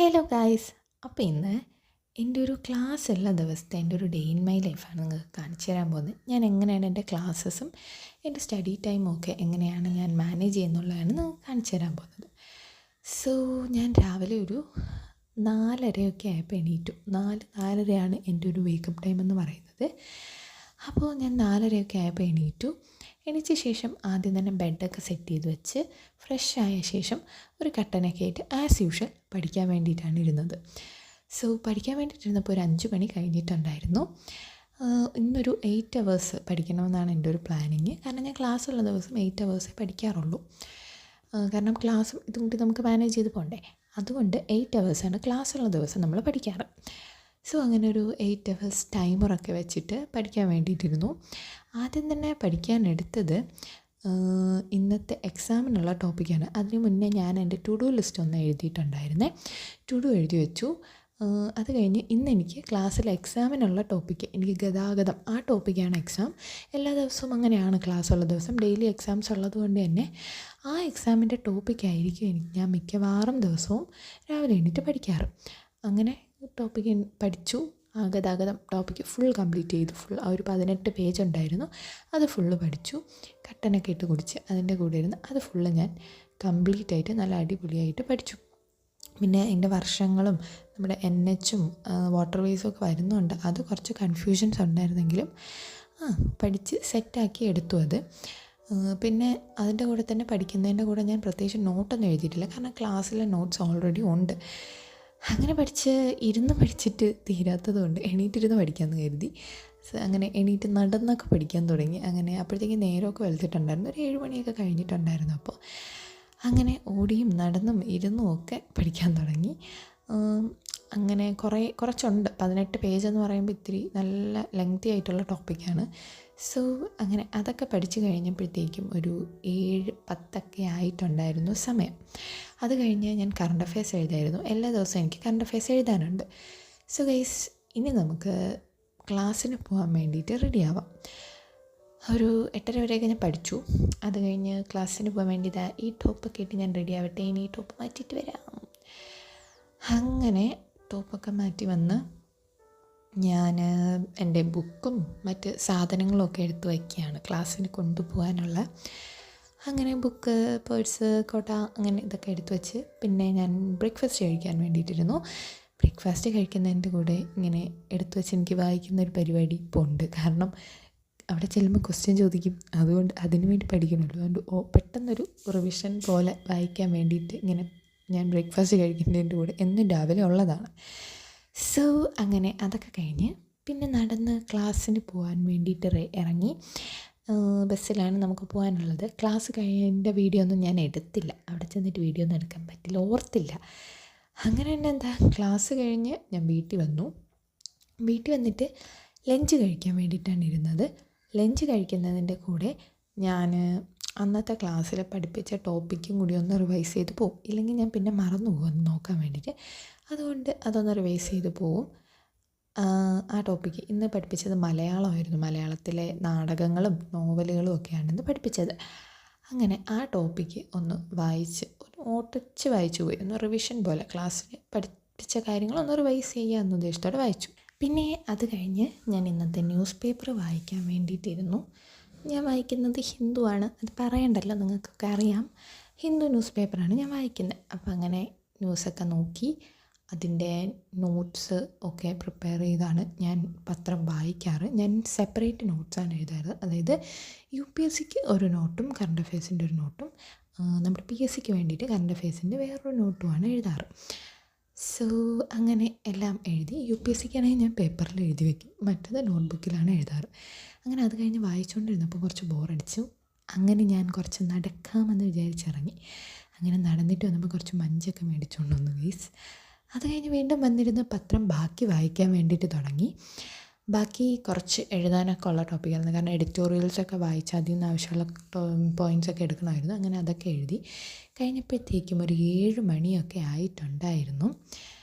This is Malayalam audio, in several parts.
Hello guys. അപ്പോൾ ഇന്ന് എൻ്റെ ഒരു ക്ലാസ് ഉള്ള ദിവസത്തെ എൻ്റെ ഒരു ഡേ ഇൻ മൈ ലൈഫാണ് നിങ്ങൾക്ക് കാണിച്ചു തരാൻ പോകുന്നത്. ഞാൻ എങ്ങനെയാണ് എൻ്റെ ക്ലാസ്സസും എൻ്റെ സ്റ്റഡി ടൈമും ഒക്കെ എങ്ങനെയാണ് ഞാൻ മാനേജ് ചെയ്യുന്നുള്ളതാണ് നിങ്ങൾക്ക് കാണിച്ചു തരാൻ പോകുന്നത്. സോ ഞാൻ രാവിലെ ഒരു 4:30 ആയപ്പോൾ എണീറ്റു. 4:30 എൻ്റെ ഒരു വേക്കപ്പ് ടൈം എന്ന് പറയുന്നത്. അപ്പോൾ ഞാൻ 4:30 ആയപ്പോൾ എണീച്ച ശേഷം ആദ്യം തന്നെ ബെഡൊക്കെ സെറ്റ് ചെയ്ത് വെച്ച് ഫ്രഷ് ആയ ശേഷം ഒരു കട്ടനൊക്കെ ആയിട്ട് ആസ് യൂഷ്വൽ പഠിക്കാൻ വേണ്ടിയിട്ടാണ് ഇരുന്നത്. സോ പഠിക്കാൻ വേണ്ടിയിട്ടിരുന്നപ്പോൾ ഒരു 5 മണി കഴിഞ്ഞിട്ടുണ്ടായിരുന്നു. ഇന്നൊരു 8 hours പഠിക്കണമെന്നാണ് എൻ്റെ ഒരു പ്ലാനിങ്. കാരണം ഞാൻ ക്ലാസ്സുള്ള ദിവസം 8 hours പഠിക്കാറുള്ളൂ. കാരണം ക്ലാസ്സും ഇതും കൂടി നമുക്ക് മാനേജ് ചെയ്ത് പോകണ്ടേ. അതുകൊണ്ട് 8 hours ക്ലാസ്സുള്ള ദിവസം നമ്മൾ പഠിക്കാറ്. സോ അങ്ങനെ ഒരു 8 hours ടൈമറൊക്കെ വെച്ചിട്ട് പഠിക്കാൻ വേണ്ടിയിട്ടിരുന്നു. ആദ്യം തന്നെ പഠിക്കാനെടുത്തത് ഇന്നത്തെ എക്സാമിനുള്ള ടോപ്പിക്കാണ്. അതിന് മുന്നേ ഞാൻ എൻ്റെ ടു ഡു ലിസ്റ്റ് ഒന്ന് എഴുതിയിട്ടുണ്ടായിരുന്നേ. ടു ഡു എഴുതി വെച്ചു. അത് കഴിഞ്ഞ് ഇന്നെനിക്ക് ക്ലാസ്സിലെ എക്സാമിനുള്ള ടോപ്പിക്ക്, എനിക്ക് ഗതാഗതം, ആ ടോപ്പിക്കാണ് എക്സാം. എല്ലാ ദിവസവും അങ്ങനെയാണ് ക്ലാസ്സുള്ള ദിവസം. ഡെയിലി എക്സാംസ് ഉള്ളത് കൊണ്ട് തന്നെ ആ എക്സാമിൻ്റെ ടോപ്പിക്കായിരിക്കും ഞാൻ മിക്കവാറും ദിവസവും രാവിലെ എണീറ്റ് പഠിക്കാറ്. അങ്ങനെ ടോപ്പിക്ക് പഠിച്ചു. ഗതാഗതം ടോപ്പിക്ക് ഫുൾ കംപ്ലീറ്റ് ചെയ്തു. ആ ഒരു 18 പേജ് ഉണ്ടായിരുന്നു. അത് ഫുള്ള് പഠിച്ചു. കട്ടനൊക്കെ ഇട്ട് കുടിച്ച് അതിൻ്റെ കൂടെ ഇരുന്ന് അത് ഫുള്ള് ഞാൻ കംപ്ലീറ്റ് ആയിട്ട് നല്ല അടിപൊളിയായിട്ട് പഠിച്ചു. പിന്നെ എൻ്റെ വർഷങ്ങളും നമ്മുടെ NHും വാട്ടർ വേസും ഒക്കെ വരുന്നുണ്ട്. അത് കുറച്ച് കൺഫ്യൂഷൻസ് ഉണ്ടായിരുന്നെങ്കിലും പഠിച്ച് സെറ്റാക്കി എടുത്തു അത്. പിന്നെ അതിൻ്റെ കൂടെ തന്നെ പഠിക്കുന്നതിൻ്റെ കൂടെ ഞാൻ പ്രത്യേകിച്ച് നോട്ടൊന്നും എഴുതിയിട്ടില്ല. കാരണം ക്ലാസ്സിലെ നോട്ട്സ് ഓൾറെഡി ഉണ്ട്. അങ്ങനെ പഠിച്ചിട്ട് തീരാത്തത് കൊണ്ട് എണീറ്റിരുന്ന് പഠിക്കാമെന്ന് കരുതി. അങ്ങനെ എണീറ്റ് നടന്നൊക്കെ പഠിക്കാൻ തുടങ്ങി. അങ്ങനെ അപ്പോഴത്തേക്ക് നേരമൊക്കെ വെളുത്തിട്ടുണ്ടായിരുന്നു. ഒരു 7 മണിയൊക്കെ കഴിഞ്ഞിട്ടുണ്ടായിരുന്നു. അപ്പോൾ അങ്ങനെ ഓടിയും നടന്നും ഇരുന്നും ഒക്കെ പഠിക്കാൻ തുടങ്ങി. അങ്ങനെ കുറച്ചുണ്ട്. 18 പേജ് എന്ന് പറയുമ്പോൾ ഇത്തിരി നല്ല ലെങ്തി ആയിട്ടുള്ള ടോപ്പിക്കാണ്. സോ അങ്ങനെ അതൊക്കെ പഠിച്ചു കഴിഞ്ഞപ്പോഴത്തേക്കും ഒരു 7:10 ആയിട്ടുണ്ടായിരുന്നു സമയം. അത് കഴിഞ്ഞ് ഞാൻ കറണ്ട് അഫെയർസ് എഴുതായിരുന്നു. എല്ലാ ദിവസവും എനിക്ക് കറണ്ട് അഫെയർസ് എഴുതാനുണ്ട്. സോ ഗൈസ്, ഇനി നമുക്ക് ക്ലാസ്സിന് പോകാൻ വേണ്ടിയിട്ട് റെഡിയാവാം. ഒരു 8:30 വരെയൊക്കെ ഞാൻ പഠിച്ചു. അത് കഴിഞ്ഞ് ക്ലാസ്സിന് പോകാൻ വേണ്ടി ഈ ടോപ്പൊക്കെ ഇട്ട് ഞാൻ റെഡി ആവട്ടെ, ഇനി ഈ ടോപ്പ് മാറ്റിയിട്ട് വരാം. അങ്ങനെ ടോപ്പൊക്കെ മാറ്റി വന്ന് ഞാൻ എൻ്റെ ബുക്കും മറ്റ് സാധനങ്ങളും ഒക്കെ എടുത്ത് വയ്ക്കുകയാണ് ക്ലാസ്സിന് കൊണ്ടുപോകാനുള്ള. അങ്ങനെ ബുക്ക്, പേഴ്സ്, കൊട, അങ്ങനെ ഇതൊക്കെ എടുത്ത് വെച്ച് പിന്നെ ഞാൻ ബ്രേക്ക്ഫാസ്റ്റ് കഴിക്കാൻ വേണ്ടിയിട്ടിരുന്നു. ബ്രേക്ക്ഫാസ്റ്റ് കഴിക്കുന്നതിൻ്റെ കൂടെ ഇങ്ങനെ എടുത്ത് വെച്ച് എനിക്ക് വായിക്കുന്ന ഒരു പരിപാടി ഇപ്പോൾ ഉണ്ട്. കാരണം അവിടെ ചെല്ലുമ്പോൾ ക്വസ്റ്റ്യൻ ചോദിക്കും. അതുകൊണ്ട് അതിന് വേണ്ടി പഠിക്കണമല്ലോ. അതുകൊണ്ട് പെട്ടെന്നൊരു റിവിഷൻ പോലെ വായിക്കാൻ വേണ്ടിയിട്ട് ഇങ്ങനെ ഞാൻ ബ്രേക്ക്ഫാസ്റ്റ് കഴിക്കുന്നതിൻ്റെ കൂടെ എന്നും രാവിലെ ഉള്ളതാണ്. സോ അങ്ങനെ അതൊക്കെ കഴിഞ്ഞ് പിന്നെ നടന്ന് ക്ലാസ്സിന് പോകാൻ വേണ്ടിയിട്ട് ഇറങ്ങി. ബസ്സിലാണ് നമുക്ക് പോകാനുള്ളത്. ക്ലാസ് കഴിഞ്ഞ വീഡിയോ ഒന്നും ഞാൻ എടുത്തില്ല. അവിടെ ചെന്നിട്ട് വീഡിയോ ഒന്നും എടുക്കാൻ പറ്റില്ല, ഓർത്തില്ല. അങ്ങനെ തന്നെ ക്ലാസ് കഴിഞ്ഞ് ഞാൻ വീട്ടിൽ വന്നിട്ട് ലഞ്ച് കഴിക്കാൻ വേണ്ടിയിട്ടാണ് ഇരുന്നത്. ലഞ്ച് കഴിക്കുന്നതിൻ്റെ കൂടെ ഞാൻ അന്നത്തെ ക്ലാസ്സിൽ പഠിപ്പിച്ച ടോപ്പിക്കും കൂടി ഒന്ന് റിവൈസ് ചെയ്ത് പോകും. ഇല്ലെങ്കിൽ ഞാൻ പിന്നെ മറന്നു പോകും നോക്കാൻ വേണ്ടിയിട്ട്. അതുകൊണ്ട് അതൊന്ന് റിവൈസ് ചെയ്ത് പോകും. ആ ടോപ്പിക്ക് ഇന്ന് പഠിപ്പിച്ചത് മലയാളമായിരുന്നു. മലയാളത്തിലെ നാടകങ്ങളും നോവലുകളും ഒക്കെയാണ് ഇന്ന് പഠിപ്പിച്ചത്. അങ്ങനെ ആ ടോപ്പിക്ക് ഒന്ന് ഓട്ടിച്ച് വായിച്ചു പോയി. ഒന്ന് റിവിഷൻ പോലെ ക്ലാസ്സിൽ പഠിപ്പിച്ച കാര്യങ്ങളൊന്ന് റിവൈസ് ചെയ്യുക എന്ന ഉദ്ദേശത്തോടെ വായിച്ചു. പിന്നെ അത് കഴിഞ്ഞ് ഞാൻ ഇന്നത്തെ ന്യൂസ് പേപ്പർ വായിക്കാൻ വേണ്ടിയിട്ടിരുന്നു. ഞാൻ വായിക്കുന്നത് ഹിന്ദു ആണ്. അത് പറയണ്ടല്ലോ, നിങ്ങൾക്കൊക്കെ അറിയാം. ഹിന്ദു ന്യൂസ് പേപ്പറാണ് ഞാൻ വായിക്കുന്നത്. അപ്പോൾ അങ്ങനെ ന്യൂസൊക്കെ നോക്കി അതിൻ്റെ നോട്ട്സ് ഒക്കെ പ്രിപ്പയർ ചെയ്താണ് ഞാൻ പത്രം വായിക്കാറ്. ഞാൻ സെപ്പറേറ്റ് നോട്ട്സാണ് എഴുതാറ്. അതായത് UPSCക്ക് ഒരു നോട്ടും കറണ്ട് അഫെയർസിൻ്റെ ഒരു നോട്ടും, നമ്മുടെ PSCക്ക് വേണ്ടിയിട്ട് കറണ്ട് അഫെയർസിൻ്റെ വേറൊരു നോട്ടുമാണ് എഴുതാറ്. സോ അങ്ങനെ എല്ലാം എഴുതി. UPSCക്കാണെങ്കിൽ ഞാൻ പേപ്പറിൽ എഴുതി വയ്ക്കും, മറ്റത് നോട്ട്ബുക്കിലാണ് എഴുതാറ്. അങ്ങനെ അത് കഴിഞ്ഞ് വായിച്ചുകൊണ്ടിരുന്നപ്പോൾ കുറച്ച് ബോറടിച്ചു. അങ്ങനെ ഞാൻ കുറച്ച് നടക്കാമെന്ന് വിചാരിച്ചിറങ്ങി. അങ്ങനെ നടന്നിട്ട് വന്നപ്പോൾ കുറച്ച് മഞ്ചൊക്കെ മേടിച്ചുകൊണ്ട് വന്നു ഗൈസ്. അത് കഴിഞ്ഞ് വീണ്ടും വന്നിരുന്ന് പത്രം ബാക്കി വായിക്കാൻ വേണ്ടിയിട്ട് തുടങ്ങി. ബാക്കി കുറച്ച് എഴുതാനൊക്കെ ഉള്ള ടോപ്പിക്കായിരുന്നു. കാരണം എഡിറ്റോറിയൽസൊക്കെ വായിച്ച് അതിൽ നിന്ന് ആവശ്യമുള്ള പോയിൻറ്റ്സൊക്കെ എടുക്കണമായിരുന്നു. അങ്ങനെ അതൊക്കെ എഴുതി കഴിഞ്ഞപ്പോഴത്തേക്കും ഒരു 7 മണിയൊക്കെ ആയിട്ടുണ്ടായിരുന്നു.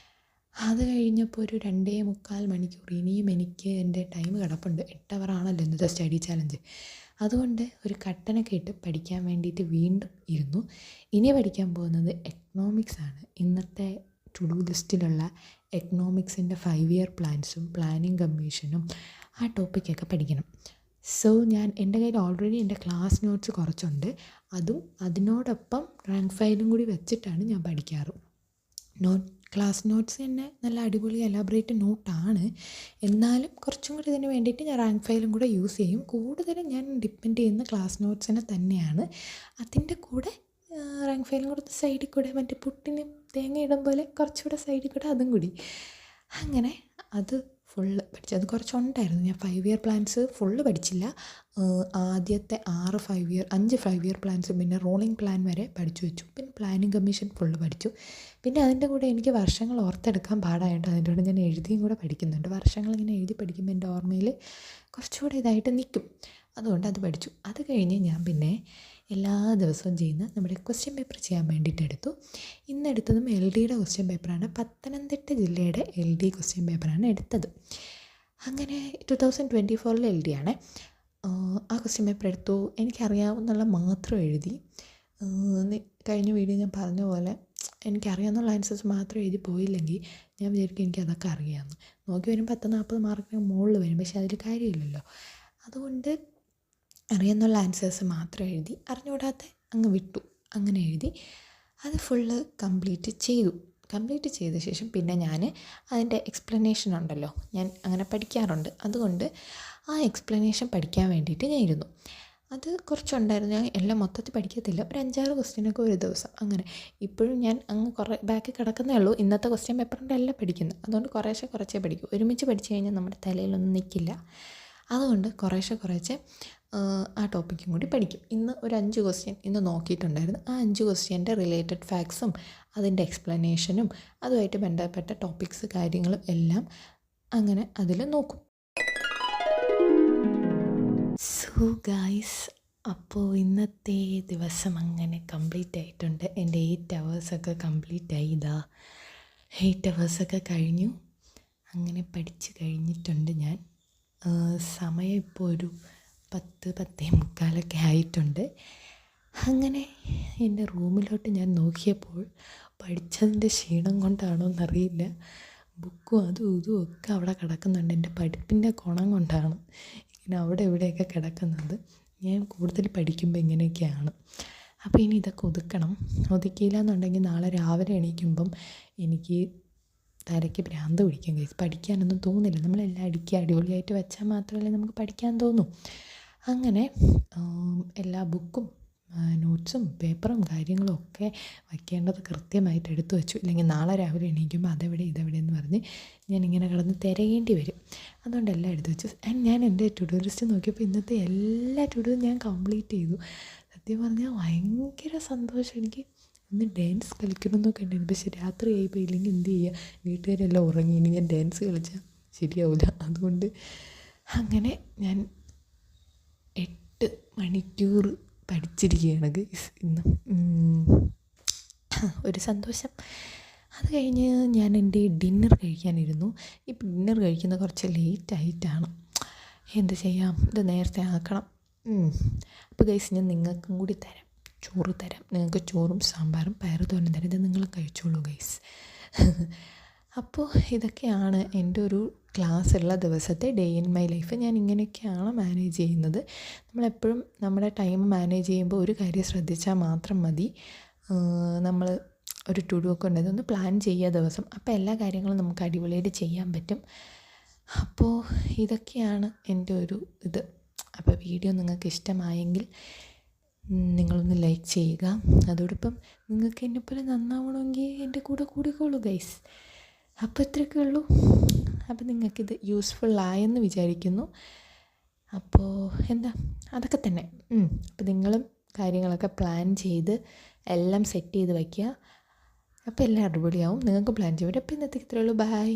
അത് കഴിഞ്ഞപ്പോൾ ഒരു 2.25 മണിക്കൂർ ഇനിയും എനിക്ക് എൻ്റെ ടൈം കിടപ്പുണ്ട്. 8 hour ആണല്ലോ ഇന്നത്തെ സ്റ്റഡി ചാലഞ്ച്. അതുകൊണ്ട് ഒരു കട്ടനൊക്കെ ഇട്ട് പഠിക്കാൻ വേണ്ടിയിട്ട് വീണ്ടും ഇരുന്നു. ഇനി പഠിക്കാൻ പോകുന്നത് എക്കണോമിക്സ് ആണ്. ഇന്നത്തെ ടു ഡു ലിസ്റ്റിലുള്ള എക്കണോമിക്സിൻ്റെ 5 ഇയർ പ്ലാൻസും പ്ലാനിങ് കമ്മീഷനും ആ ടോപ്പിക്കൊക്കെ പഠിക്കണം. സോ എൻ്റെ കയ്യിൽ ഓൾറെഡി എൻ്റെ ക്ലാസ് നോട്ട്സ് കുറച്ചുണ്ട്. അതിനോടൊപ്പം റാങ്ക് ഫയലും കൂടി വെച്ചിട്ടാണ് ഞാൻ പഠിക്കാറ്. ക്ലാസ് നോട്ട്സ് തന്നെ നല്ല അടിപൊളി എലാബറേറ്റ് നോട്ടാണ്. എന്നാലും കുറച്ചും കൂടി ഇതിന് വേണ്ടിയിട്ട് ഞാൻ റാങ്ക് ഫയലും കൂടെ യൂസ് ചെയ്യും. കൂടുതലും ഞാൻ ഡിപ്പെൻഡ് ചെയ്യുന്ന ക്ലാസ് നോട്ട്സിനെ തന്നെയാണ്. അതിൻ്റെ കൂടെ റാങ്ക് ഫയലും കൂടെ സൈഡിൽ കൂടെ മറ്റേ പുട്ടിന് തേങ്ങ ഇടും പോലെ കുറച്ചുകൂടെ സൈഡിൽ കൂടെ അതും കൂടി അങ്ങനെ അത് ഫുള്ള് പഠിച്ചു. അത് കുറച്ചുണ്ടായിരുന്നു. ഞാൻ 5 ഇയർ പ്ലാൻസ് ഫുള്ള് പഠിച്ചില്ല. ആദ്യത്തെ 5 5 ഇയർ പ്ലാൻസും പിന്നെ റോളിംഗ് പ്ലാൻ വരെ പഠിച്ചു വെച്ചു. പിന്നെ പ്ലാനിങ് കമ്മീഷൻ ഫുള്ള് പഠിച്ചു. പിന്നെ അതിൻ്റെ കൂടെ എനിക്ക് വർഷങ്ങൾ ഓർത്തെടുക്കാൻ പാടായിട്ട് അതിൻ്റെ കൂടെ ഞാൻ എഴുതിയും കൂടെ പഠിക്കുന്നുണ്ട്. വർഷങ്ങളിങ്ങനെ എഴുതി പഠിക്കുമ്പോൾ എൻ്റെ ഓർമ്മയിൽ കുറച്ചുകൂടെ ഇതായിട്ട് നിൽക്കും. അതുകൊണ്ട് അത് പഠിച്ചു. അത് കഴിഞ്ഞ് ഞാൻ പിന്നെ എല്ലാ ദിവസവും ചെയ്യുന്ന നമ്മുടെ ക്വസ്റ്റ്യൻ പേപ്പർ ചെയ്യാൻ വേണ്ടിയിട്ട് എടുത്തു. ഇന്നെടുത്തതും LDയുടെ ക്വസ്റ്റ്യൻ പേപ്പറാണ്. പത്തനംതിട്ട ജില്ലയുടെ LD ക്വസ്റ്റ്യൻ പേപ്പറാണ് എടുത്തത്. അങ്ങനെ 2024 LD ആണ്. ആ ക്വസ്റ്റ്യൻ പേപ്പർ എടുത്തു. എനിക്കറിയാവുന്നുള്ള മാത്രം എഴുതി. കഴിഞ്ഞ വീഡിയോ ഞാൻ പറഞ്ഞ പോലെ എനിക്കറിയാവുന്നുള്ള ആൻസേഴ്സ് മാത്രം എഴുതി പോയില്ലെങ്കിൽ ഞാൻ വിചാരിക്കും എനിക്കതൊക്കെ അറിയാമെന്ന്. നോക്കി വരും 10-40 മാർക്കിന് മുകളിൽ വരും. പക്ഷേ അതിൽ കാര്യമില്ലല്ലോ. അതുകൊണ്ട് അറിയാവുന്നുള്ള ആൻസേഴ്സ് മാത്രം എഴുതി, അറിഞ്ഞുകൂടാത്ത അങ്ങ് വിട്ടു. അങ്ങനെ എഴുതി അത് ഫുള്ള് കംപ്ലീറ്റ് ചെയ്ത ശേഷം പിന്നെ ഞാൻ അതിൻ്റെ എക്സ്പ്ലനേഷൻ ഉണ്ടല്ലോ, ഞാൻ അങ്ങനെ പഠിക്കാറുണ്ട്. അതുകൊണ്ട് ആ എക്സ്പ്ലനേഷൻ പഠിക്കാൻ വേണ്ടിയിട്ട് ഞാൻ ഇരുന്നു. അത് കുറച്ചുണ്ടായിരുന്നു. ഞാൻ എല്ലാം മൊത്തത്തിൽ പഠിക്കത്തില്ല. ഒരു 5-6 ക്വസ്റ്റ്യനൊക്കെ ഒരു ദിവസം അങ്ങനെ. ഇപ്പോഴും ഞാൻ അങ്ങ് കുറേ ബാക്കിൽ കിടക്കുന്നേ ഉള്ളൂ. ഇന്നത്തെ ക്വസ്റ്റ്യൻ പേപ്പറിൻ്റെ എല്ലാം പഠിക്കുന്നത്. അതുകൊണ്ട് കുറച്ചേ പഠിക്കൂ. ഒരുമിച്ച് പഠിച്ചു കഴിഞ്ഞാൽ നമ്മുടെ തലയിലൊന്നും നിൽക്കില്ല. അതുകൊണ്ട് കുറേശ്ശെ ആ ടോപ്പിക്കും കൂടി പഠിക്കും. ഇന്ന് ഒരു 5 ക്വസ്റ്റ്യൻ ഇന്ന് നോക്കിയിട്ടുണ്ടായിരുന്നു. ആ 5 ക്വസ്റ്റ്യൻ്റെ റിലേറ്റഡ് ഫാക്ട്സും അതിൻ്റെ എക്സ്പ്ലനേഷനും അതുമായിട്ട് ബന്ധപ്പെട്ട ടോപ്പിക്സ് കാര്യങ്ങളും എല്ലാം അങ്ങനെ അതിൽ നോക്കും. സോ ഗൈസ്, അപ്പോൾ ഇന്നത്തെ ദിവസം അങ്ങനെ കംപ്ലീറ്റ് ആയിട്ടുണ്ട്. എൻ്റെ 8 അവേഴ്സൊക്കെ കംപ്ലീറ്റ് ആയി. 8 അവേഴ്സൊക്കെ കഴിഞ്ഞു. അങ്ങനെ പഠിച്ച് കഴിഞ്ഞിട്ടുണ്ട് ഞാൻ. സമയം ഇപ്പോൾ ഒരു 10-10:45 ആയിട്ടുണ്ട്. അങ്ങനെ എൻ്റെ റൂമിലോട്ട് ഞാൻ നോക്കിയപ്പോൾ പഠിച്ചതിൻ്റെ ക്ഷീണം കൊണ്ടാണോ എന്നറിയില്ല, ബുക്കും അതും ഇതും ഒക്കെ അവിടെ കിടക്കുന്നുണ്ട്. എൻ്റെ പഠിപ്പിൻ്റെ ഗുണം കൊണ്ടാണ് ഇങ്ങനെ അവിടെ ഇവിടെയൊക്കെ കിടക്കുന്നത്. ഞാൻ കൂടുതൽ പഠിക്കുമ്പോൾ ഇങ്ങനെയൊക്കെയാണ്. അപ്പോൾ ഇനി ഇതൊക്കെ ഒതുക്കിയില്ല എന്നുണ്ടെങ്കിൽ നാളെ രാവിലെ എണീക്കുമ്പം എനിക്ക് തലയ്ക്ക് ഭ്രാന്ത് പിടിക്കും. പഠിക്കാനൊന്നും തോന്നില്ല. നമ്മളെല്ലാം അടിപൊളിയായിട്ട് വെച്ചാൽ മാത്രമല്ലേ നമുക്ക് പഠിക്കാൻ തോന്നും. അങ്ങനെ എല്ലാ ബുക്കും നോട്ട്സും പേപ്പറും കാര്യങ്ങളും ഒക്കെ വയ്ക്കേണ്ടത് കൃത്യമായിട്ട് എടുത്തു വെച്ചു. ഇല്ലെങ്കിൽ നാളെ രാവിലെ എണീക്കുമ്പോൾ അതെവിടെ ഇതെവിടെ എന്ന് പറഞ്ഞ് ഞാനിങ്ങനെ കിടന്ന് തിരയേണ്ടി വരും. അതുകൊണ്ട് എല്ലാം എടുത്തു വെച്ചു. ഞാൻ എൻ്റെ ടു ഡു ലിസ്റ്റ് നോക്കിയപ്പോൾ ഇന്നത്തെ എല്ലാ ടു ഡും ഞാൻ കംപ്ലീറ്റ് ചെയ്തു. സത്യം പറഞ്ഞാൽ ഭയങ്കര സന്തോഷം. എനിക്ക് ഒന്ന് ഡാൻസ് കളിക്കണമെന്നൊക്കെ ഉണ്ടായിരുന്നു. പക്ഷേ രാത്രി ആയിപ്പോൾ ഇല്ലെങ്കിൽ എന്ത് ചെയ്യുക, വീട്ടുകാരെല്ലാം ഉറങ്ങി. ഇനി ഞാൻ ഡാൻസ് കളിച്ചാൽ ശരിയാവില്ല. അതുകൊണ്ട് അങ്ങനെ ഞാൻ 8 മണിക്കൂർ പഠിച്ചിരിക്കുകയാണ് ഗൈസ് ഇന്ന്. ഒരു സന്തോഷം. അത് കഴിഞ്ഞ് ഞാൻ എൻ്റെ ഡിന്നർ കഴിക്കാനിരുന്നു. ഇപ്പം ഡിന്നർ കഴിക്കുന്നത് കുറച്ച് ലേറ്റായിട്ടാണ്. എന്ത് ചെയ്യാം, ഇത് നേരത്തെ ആക്കണം. അപ്പോൾ ഗൈസ് ഞാൻ നിങ്ങൾക്കും കൂടി ചോറ് തരാം. നിങ്ങൾക്ക് ചോറും സാമ്പാറും പയറുതോരനും തരാം. ഇത് നിങ്ങൾ കഴിച്ചോളൂ ഗൈസ്. അപ്പോൾ ഇതൊക്കെയാണ് എൻ്റെ ഒരു ക്ലാസ്സുള്ള ദിവസത്തെ ഡേ ഇൻ മൈ ലൈഫ്. ഞാൻ ഇങ്ങനെയൊക്കെയാണ് മാനേജ് ചെയ്യുന്നത്. നമ്മളെപ്പോഴും നമ്മുടെ ടൈം മാനേജ് ചെയ്യുമ്പോൾ ഒരു കാര്യം ശ്രദ്ധിച്ചാൽ മാത്രം മതി. നമ്മൾ ഒരു ടു ഡു ഒക്കെ ഉണ്ടെങ്കിൽ ഒന്ന് പ്ലാൻ ചെയ്യുക ദിവസം. അപ്പോൾ എല്ലാ കാര്യങ്ങളും നമുക്ക് അടിപൊളിയായിട്ട് ചെയ്യാൻ പറ്റും. അപ്പോൾ ഇതൊക്കെയാണ് എൻ്റെ ഒരു ഇത്. അപ്പോൾ വീഡിയോ നിങ്ങൾക്ക് ഇഷ്ടമായെങ്കിൽ നിങ്ങളൊന്ന് ലൈക്ക് ചെയ്യുക. അതോടൊപ്പം നിങ്ങൾക്ക് എന്നെപ്പോലെ നന്നാവണമെങ്കിൽ എൻ്റെ കൂടെ കൂടിക്കോളൂ ഗൈസ്. അപ്പോൾ ഇത്രയൊക്കെ ഉള്ളൂ. അപ്പോൾ നിങ്ങൾക്കിത് യൂസ്ഫുള്ളായെന്ന് വിചാരിക്കുന്നു. അപ്പോൾ എന്താ, അതൊക്കെ തന്നെ. അപ്പോൾ നിങ്ങളും കാര്യങ്ങളൊക്കെ പ്ലാൻ ചെയ്ത് എല്ലാം സെറ്റ് ചെയ്ത് വയ്ക്കുക. അപ്പോൾ എല്ലാം അടിപൊളിയാവും. നിങ്ങൾക്ക് പ്ലാൻ ചെയ്യും. അപ്പോൾ ഇന്നത്തേക്ക് ഇത്രയേ ഉള്ളൂ. ബൈ.